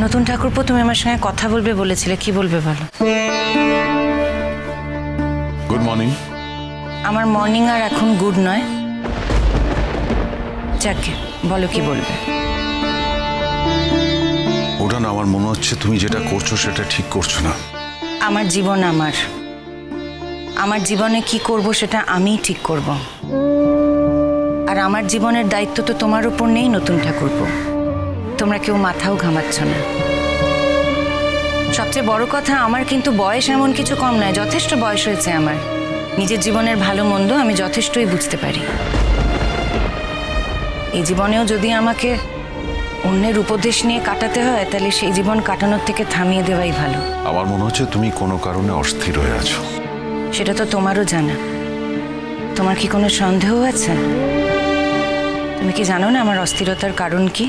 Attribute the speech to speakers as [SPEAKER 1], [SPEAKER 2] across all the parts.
[SPEAKER 1] নতুন ঠাকুরপো, তুমি আমার সঙ্গে কথা বলবে বলেছিলে, কি বলবে বলো?
[SPEAKER 2] Good morning.
[SPEAKER 1] আমার মর্নিং আর এখন গুড নয়। যাকে বলো, কি বলবে?
[SPEAKER 2] ওটা না, আমার মনে হচ্ছে তুমি যেটা করছো সেটা ঠিক করছো না।
[SPEAKER 1] আমার জীবন আমার জীবনে কি করব সেটা আমিই ঠিক করব। আর আমার জীবনের দায়িত্ব তো তোমার উপর নেই নতুন ঠাকুরপো। তোমরা কেউ মাথাও ঘামাচ্ছ না। সবচেয়ে বড় কথা, আমার কিন্তু বয়স এমন কিছু কম নয়, যথেষ্ট বয়স হয়েছে আমার। নিজের জীবনের ভালো মন্দ আমি যথেষ্টই বুঝতে পারি। এই জীবনেও যদি আমাকে অন্যের উপদেশ নিয়ে কাটাতে হয়, তাহলে সেই জীবন কাটানোর থেকে থামিয়ে দেওয়াই ভালো।
[SPEAKER 2] আমার মনে হচ্ছে তুমি কোনো কারণে অস্থির হয়ে আছো।
[SPEAKER 1] সেটা তো তোমারও জানা। তোমার কি কোনো সন্দেহ আছে? তুমি কি জানো না আমার অস্থিরতার কারণ কি?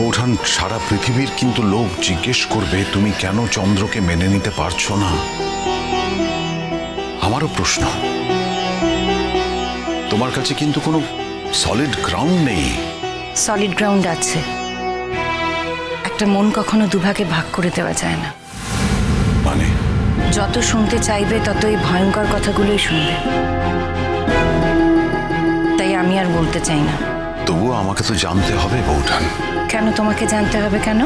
[SPEAKER 2] বৌঠান, সারা পৃথিবীর কিন্তু লোক জিজ্ঞেস করবে তুমি কেন চন্দ্রকে মেনে নিতে পারছো না। আমারও প্রশ্ন। তোমার কাছে কিন্তু কোনো সলিড গ্রাউন্ড নেই।
[SPEAKER 1] সলিড গ্রাউন্ড আছে। একটা মন কখনো দুভাগে ভাগ করে দেওয়া যায় না।
[SPEAKER 2] মানে?
[SPEAKER 1] যত শুনতে চাইবে ততই ভয়ঙ্কর কথাগুলোই শুনবে। তাই আমি আর বলতে চাই না।
[SPEAKER 2] তবুও আমাকে তো জানতে হবে বৌঠান।
[SPEAKER 1] কেন তোমাকে জানতে হবে কেন?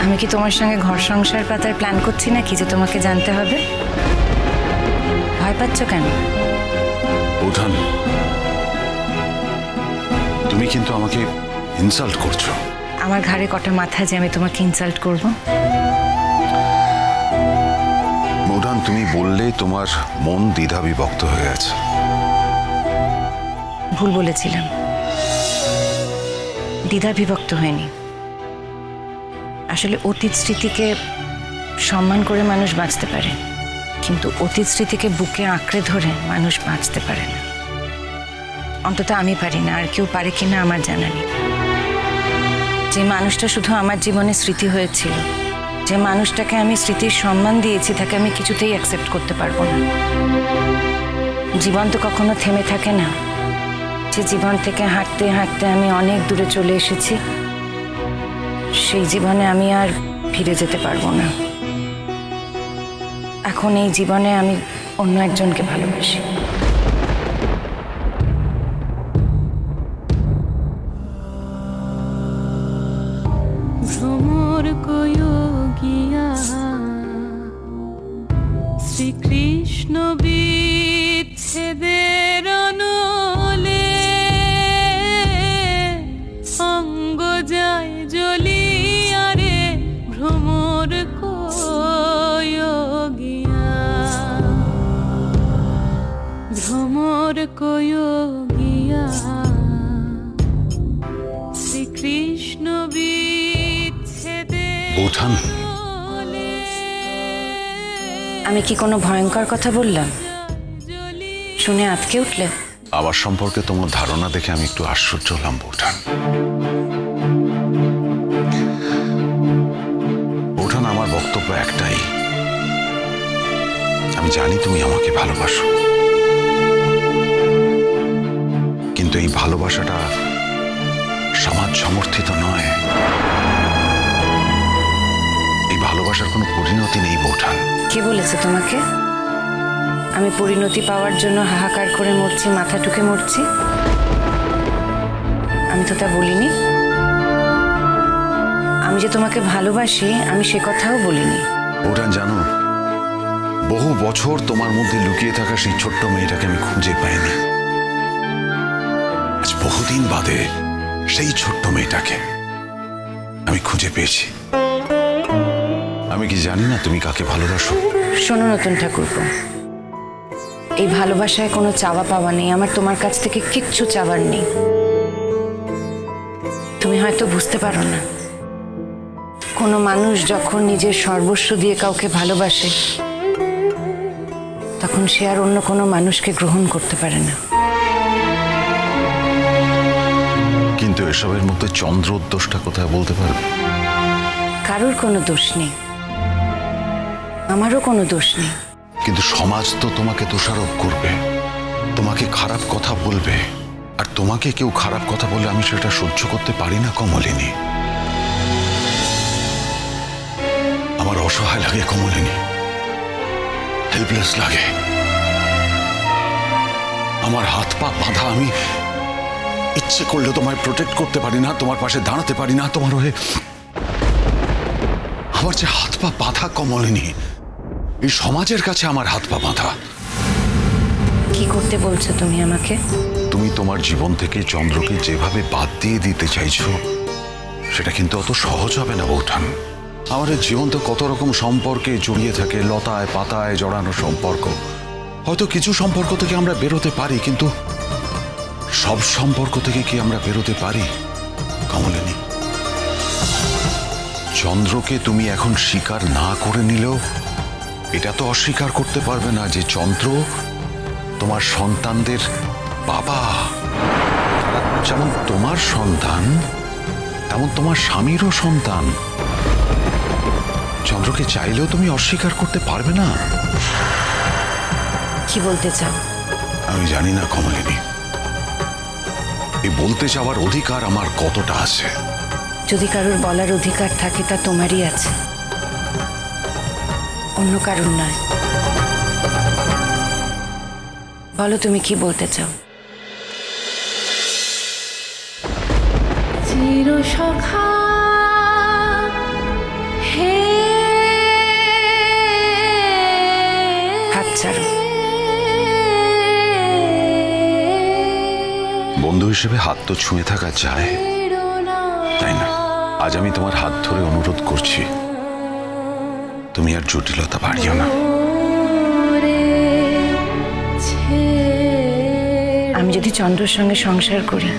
[SPEAKER 1] আমি কি তোমার সঙ্গে ঘর সংসার পাতার প্ল্যান করছি নাকি যে তোমাকে জানতে হবে? ভয় পাচ্ছ কেন?
[SPEAKER 2] বৌঠান, তুমি কিন্তু আমাকে ইনসাল্ট করছো।
[SPEAKER 1] আমার ঘাড়ে কটা মাথা যে আমি তোমাকে ইনসাল্ট করব?
[SPEAKER 2] বৌঠান, তুমি বললে তোমার মন দ্বিধা বিভক্ত হয়ে গেছে।
[SPEAKER 1] ভুল বলেছিলাম। দ্বিধা বিভক্ত হয়নি। আসলে অতীত স্মৃতিকে সম্মান করে মানুষ বাঁচতে পারে, কিন্তু অতীত স্মৃতিকে বুকে আঁকড়ে ধরে মানুষ বাঁচতে পারে না। অন্তত আমি পারি না, আর কেউ পারে কিনা আমার জানা নেই। যে মানুষটা শুধু আমার জীবনে স্মৃতি হয়েছিল, যে মানুষটাকে আমি স্মৃতির সম্মান দিয়েছি, তাকে আমি কিছুতেই অ্যাকসেপ্ট করতে পারবো না। জীবন তো কখনো থেমে থাকে না। যে জীবন থেকে হাঁটতে হাঁটতে আমি অনেক দূরে চলে এসেছি, সেই জীবনে আমি আর ফিরে যেতে পারবো না। এখন এই জীবনে আমি অন্য একজনকে ভালোবাসি।
[SPEAKER 3] ভ্রমর কয়োগিয়া শ্রীকৃষ্ণ বিচ্ছেদের অনলে অঙ্গ যায় জ্বলিয়া রে ভ্রমর কয়োগিয়া ভ্রমর কয়োগিয়া শ্রীকৃষ্ণ
[SPEAKER 2] বৌঠান,
[SPEAKER 1] আমি কি কোনো ভয়ঙ্কর কথা বললাম? শুনে আটকে উঠলে?
[SPEAKER 2] আমার সম্পর্কে তোমার ধারণা দেখে আমি একটু আশ্চর্য হলাম বৌঠান। বৌঠান, আমার বক্তব্য একটাই। আমি জানি তুমি আমাকে ভালোবাসো, কিন্তু এই ভালোবাসাটা সমাজ সমর্থিত নয়। এই ভালোবাসার কোনো পরিণতি নেই বৌঠান।
[SPEAKER 1] কে বলেছে তোমাকে আমি পরিণতি পাওয়ার জন্য হাহাকার করে মরছি, মাথা ঠুকে মরছি? আমি তো তা বলিনি। আমি যে তোমাকে ভালোবাসি আমি সে কথাও বলিনি।
[SPEAKER 2] বৌঠান, জানো, বহু বছর তোমার মধ্যে লুকিয়ে থাকা সেই ছোট্ট মেয়েটাকে আমি খুঁজে পাইনি। আজ বহুদিন বাদে সেই ছোট্ট মেয়েটাকে আমি খুঁজে পেয়েছি। আমি কি জানি না তুমি কাকে ভালোবাসো?
[SPEAKER 1] শোনো নতুন ঠাকুরপো, এই ভালোবাসায় কোনো চাওয়া পাওয়া নেই। আমার তোমার কাছ থেকে কিচ্ছু চাওয়ার নেই। তুমি হয়তো বুঝতে পারো না, কোনো মানুষ যখন নিজের সর্বস্ব দিয়ে কাউকে ভালোবাসে, তখন সে আর অন্য কোনো মানুষকে গ্রহণ করতে পারে না।
[SPEAKER 2] কিন্তু এসবের মধ্যে চন্দ্রর দোষটা কোথায় বলতে পারবে?
[SPEAKER 1] কারোর কোনো দোষ নেই, আমারও কোনো দোষ নেই।
[SPEAKER 2] কিন্তু সমাজ তো তোমাকে দোষারোপ করবে, তোমাকে খারাপ কথা বলবে। আর তোমাকে কেউ খারাপ কথা বলে আমি সেটা সহ্য করতে পারি না কমলিনী। আমার অসহায় লাগে কমলিনী, হেল্পলেস লাগে। আমার হাত পা বাঁধা, আমি ইচ্ছে করলে তোমায় প্রোটেক্ট করতে পারি না, তোমার পাশে দাঁড়াতে পারি না, তোমার হয়ে। আমার যে হাত পা বাঁধা কমলিনী, এই সমাজের কাছে আমার হাত পা বাঁধা।
[SPEAKER 1] কি করতে বলছো তুমি আমাকে?
[SPEAKER 2] তুমি তোমার জীবন থেকে চন্দ্রকে যেভাবে বাদ দিয়ে দিতে চাইছো, সেটা কিন্তু অত সহজ হবে না বৌঠান। আমাদের জীবন তো কত রকম সম্পর্কে জড়িয়ে থাকে, লতায় পাতায় জড়ানো সম্পর্ক। হয়তো কিছু সম্পর্ক থেকে আমরা বেরোতে পারি, কিন্তু সব সম্পর্ক থেকে কি আমরা বেরোতে পারি কমলিনী? চন্দ্রকে তুমি এখন স্বীকার না করে নিলেও এটা তো অস্বীকার করতে পারবে না যে চন্দ্র তোমার সন্তানদের বাবা। যেমন তোমার সন্তান, তেমন তোমার স্বামীরও সন্তান। চন্দ্রকে চাইলেও তুমি অস্বীকার করতে পারবে না।
[SPEAKER 1] কি বলতে চাও?
[SPEAKER 2] আমি জানি না কমলিনী, এই বলতে চাওয়ার অধিকার আমার কতটা আছে।
[SPEAKER 1] যদি কারোর বলার অধিকার থাকে তা তোমারই আছে, অন্য কারোর নয়। বলো তুমি কি বলতে চাও?
[SPEAKER 3] চির সখা হে,
[SPEAKER 1] হাত ছাড়ো।
[SPEAKER 2] বন্ধু হিসেবে হাত তো ছুঁয়ে থাকা যায়, তাই না? আজ আমি তোমার হাত ধরে অনুরোধ করছি, তুমি আর জটিলতা বাড়িও না।
[SPEAKER 1] আমি যদি চন্দ্রর সঙ্গে সংসার করি,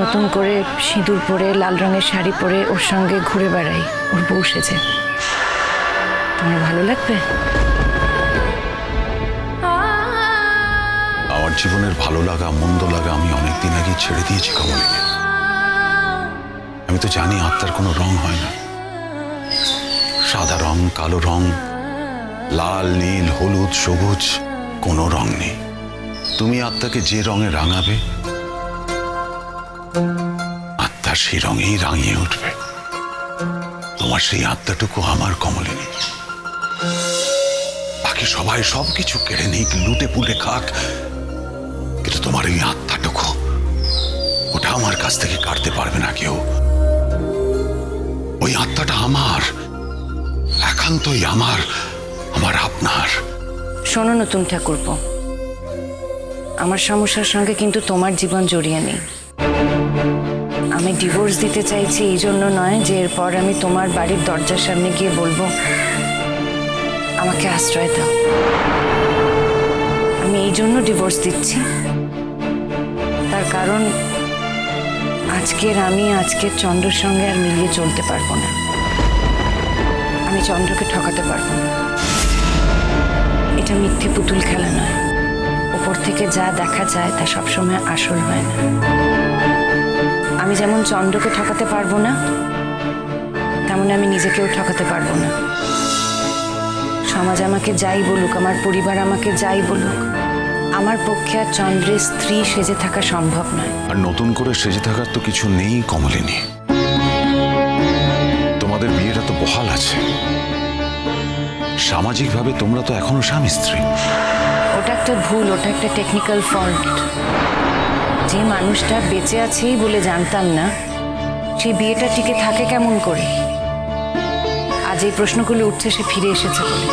[SPEAKER 1] নতুন করে সিঁদুর পরে লাল রঙের শাড়ি পরে ওর সঙ্গে ঘুরে বেড়াই, ওর বউ সেজে, তোমার ভালো লাগবে?
[SPEAKER 2] আমার জীবনের ভালো লাগা মন্দ লাগা আমি অনেকদিন আগে ছেড়ে দিয়েছি কমলিনী। আমি তো জানি আত্মার কোনো রং হয় না। সাদা রং, কালো রং, লাল নীল হলুদ সবুজ, কোনো রং নেই। তুমি আত্মাকে যে রঙে রাঙাবে, আত্মা সেই রঙেই রাঙিয়ে উঠবে। তোমার সেই আত্মাটুকু আমার কমলিনী। বাকি সবাই সবকিছু কেড়ে নিক, লুটে পুটে খাক, কিন্তু তোমার এই আত্মাটুকু, ওটা আমার কাছ থেকে কাটতে পারবে না কেউ। ওই আত্মাটা আমার, একান্তই আমার, আমার আপনার।
[SPEAKER 1] শোনো নতুন ঠাকুরপো, আমার সমস্যার সঙ্গে কিন্তু তোমার জীবন জড়িয়ে নেই। আমি ডিভোর্স দিতে চাইছি এই জন্য নয় যে এরপর আমি তোমার বাড়ির দরজার সামনে গিয়ে বলবো আমাকে আশ্রয় দাও। আমি এই জন্য ডিভোর্স দিচ্ছি, তার কারণ আজকের চন্দ্রের সঙ্গে আর মিলিয়ে চলতে পারবো না। আমি চন্দ্রকে ঠকাতে পারবো না। এটা মিথ্যে পুতুল খেলা নয়। উপর থেকে যা দেখা যায় তা সবসময় আসল হয় না। আমি যেমন চন্দ্রকে ঠকাতে পারবো না, তেমন আমি নিজেকেও ঠকাতে পারবো না। সমাজ আমাকে যাই বলুক, আমার পরিবার আমাকে যাই বলুক, আমার পক্ষে আর চন্দ্রের স্ত্রী সেজে থাকা সম্ভব নয়।
[SPEAKER 2] আর নতুন করে সেজে থাকার তো কিছু নেই কমলিনী। তোমাদের বিয়েটা তো বহাল আছে। সামাজিকভাবে তোমরা তো এখনো স্বামী স্ত্রী।
[SPEAKER 1] ওটা একটা ভুল, ওটা একটা টেকনিক্যাল ফল্ট। যে মানুষটা বেঁচে আছেই বলে জানতাম না, সেই বিয়েটা টিকে থাকে কেমন করে? আজ এই প্রশ্নগুলো উঠছে সে ফিরে এসেছে বলে।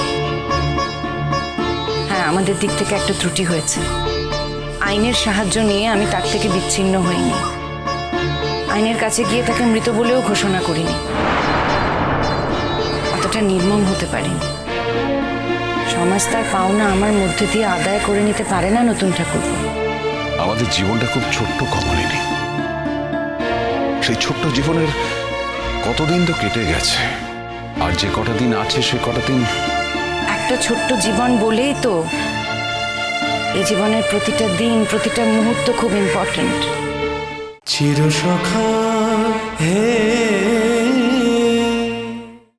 [SPEAKER 1] হ্যাঁ, আমাদের দিক থেকে একটা ত্রুটি হয়েছে। আইনের সাহায্য নিয়ে আমি তার থেকে বিচ্ছিন্ন হইনি। আইনের কাছে গিয়ে তাকে মৃত বলেও ঘোষণা করিনি। অতটা নির্মম হতে পারিনি। সমাজ তার পাওনা আমার মধ্যে দিয়ে আদায় করে নিতে পারে না নতুন ঠাকুরপো।
[SPEAKER 2] আমাদের জীবনটা খুব ছোট্ট কমলিনী। সেই ছোট্ট জীবনের কতদিন তো কেটে গেছে, আর যে কটা দিন আছে সে কটা দিন।
[SPEAKER 1] একটা ছোট্ট জীবন বলেই তো এই জীবনের প্রতিটা দিন, প্রতিটা মুহূর্ত খুব ইম্পর্ট্যান্ট।
[SPEAKER 4] চির সখা হে